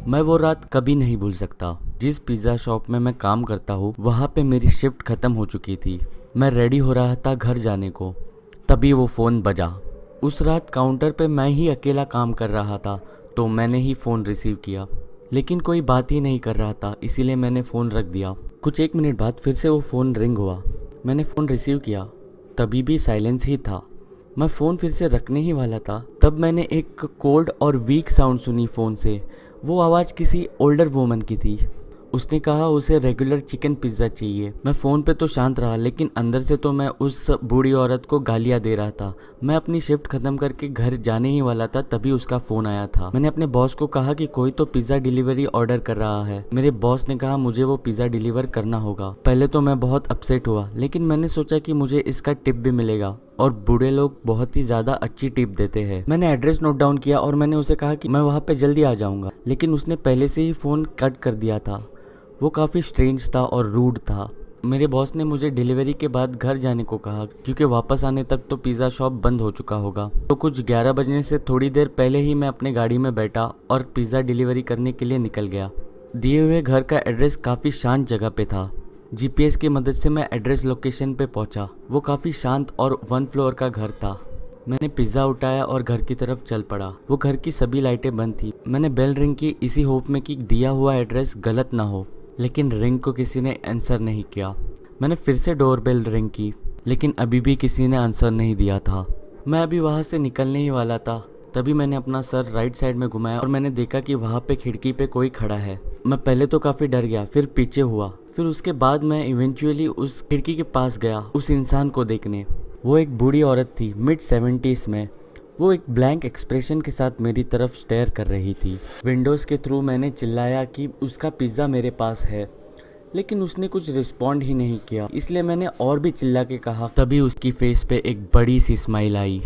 मैं वो रात कभी नहीं भूल सकता। जिस पिज़्ज़ा शॉप में मैं काम करता हूँ वहाँ पे मेरी शिफ्ट ख़त्म हो चुकी थी। मैं रेडी हो रहा था घर जाने को, तभी वो फ़ोन बजा। उस रात काउंटर पे मैं ही अकेला काम कर रहा था, तो मैंने ही फ़ोन रिसीव किया। लेकिन कोई बात ही नहीं कर रहा था, इसीलिए मैंने फ़ोन रख दिया। कुछ 1 मिनट बाद फिर से वो फ़ोन रिंग हुआ। मैंने फ़ोन रिसीव किया, तभी भी साइलेंस ही था। मैं फ़ोन फिर से रखने ही वाला था, तब मैंने एक कोल्ड और वीक साउंड सुनी फ़ोन से। वो आवाज़ किसी ओल्डर वुमन की थी। उसने कहा उसे रेगुलर चिकन पिज़्ज़ा चाहिए। मैं फ़ोन पे तो शांत रहा, लेकिन अंदर से तो मैं उस बूढ़ी औरत को गालियाँ दे रहा था। मैं अपनी शिफ्ट ख़त्म करके घर जाने ही वाला था, तभी उसका फ़ोन आया था। मैंने अपने बॉस को कहा कि कोई तो पिज़्ज़ा डिलीवरी ऑर्डर कर रहा है। मेरे बॉस ने कहा मुझे वो पिज़्ज़ा डिलीवर करना होगा। पहले तो मैं बहुत अपसेट हुआ, लेकिन मैंने सोचा कि मुझे इसका टिप भी मिलेगा, और बूढ़े लोग बहुत ही ज़्यादा अच्छी टिप देते हैं। मैंने एड्रेस नोट डाउन किया और मैंने उसे कहा कि मैं वहाँ पे जल्दी आ जाऊँगा, लेकिन उसने पहले से ही फ़ोन कट कर दिया था। वो काफ़ी स्ट्रेंज था और रूड था। मेरे बॉस ने मुझे डिलीवरी के बाद घर जाने को कहा, क्योंकि वापस आने तक तो पिज़्ज़ा शॉप बंद हो चुका होगा। तो कुछ 11 बजने से थोड़ी देर पहले ही मैं अपने गाड़ी में बैठा और पिज़्ज़ा डिलीवरी करने के लिए निकल गया। दिए हुए घर का एड्रेस काफ़ी शांत जगह पे था। जीपीएस की मदद से मैं एड्रेस लोकेशन पे पहुंचा। वो काफ़ी शांत और 1 फ्लोर का घर था। मैंने पिज़्ज़ा उठाया और घर की तरफ चल पड़ा। वो घर की सभी लाइटें बंद थी। मैंने बेल रिंग की, इसी होप में कि दिया हुआ एड्रेस गलत ना हो, लेकिन रिंग को किसी ने आंसर नहीं किया। मैंने फिर से डोरबेल रिंग की, लेकिन अभी भी किसी ने आंसर नहीं दिया था। मैं अभी वहाँ से निकलने ही वाला था, तभी मैंने अपना सर राइट साइड में घुमाया और मैंने देखा कि वहाँ पे खिड़की पे कोई खड़ा है। मैं पहले तो काफ़ी डर गया, फिर पीछे हुआ, फिर उसके बाद मैं इवेंचुअली उस खिड़की के पास गया उस इंसान को देखने। वो एक बूढ़ी औरत थी, मिड 70s में। वो एक ब्लैंक एक्सप्रेशन के साथ मेरी तरफ स्टेयर कर रही थी। विंडोज़ के थ्रू मैंने चिल्लाया कि उसका पिज़्ज़ा मेरे पास है, लेकिन उसने कुछ रिस्पॉन्ड ही नहीं किया। इसलिए मैंने और भी चिल्ला के कहा। तभी उसकी फेस पे एक बड़ी सी स्माइल आई।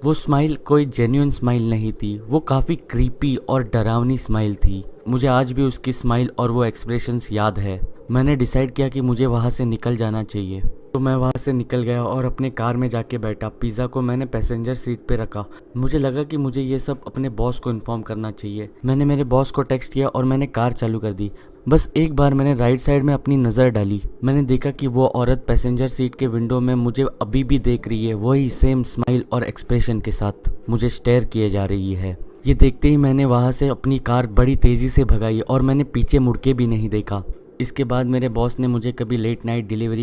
वो स्माइल कोई जेन्युइन स्माइल नहीं थी, वो काफ़ी क्रीपी और डरावनी स्माइल थी। मुझे आज भी उसकी स्माइल और वो एक्सप्रेशंस याद है। मैंने डिसाइड किया कि मुझे वहाँ से निकल जाना चाहिए, तो मैं वहाँ से निकल गया और अपने कार में जाके बैठा। पिज़्ज़ा को मैंने पैसेंजर सीट पे रखा। मुझे लगा कि मुझे ये सब अपने बॉस को इन्फॉर्म करना चाहिए। मैंने मेरे बॉस को टेक्स्ट किया और मैंने कार चालू कर दी। बस एक बार मैंने राइट साइड में अपनी नज़र डाली। मैंने देखा कि वो औरत पैसेंजर सीट के विंडो में मुझे अभी भी देख रही है, वही सेम स्माइल और एक्सप्रेशन के साथ मुझे स्टेयर किए जा रही है। ये देखते ही मैंने वहाँ से अपनी कार बड़ी तेज़ी से भगाई और मैंने पीछे मुड़ के भी नहीं देखा। इसके बाद मेरे बॉस ने मुझे कभी लेट नाइट डिलीवरी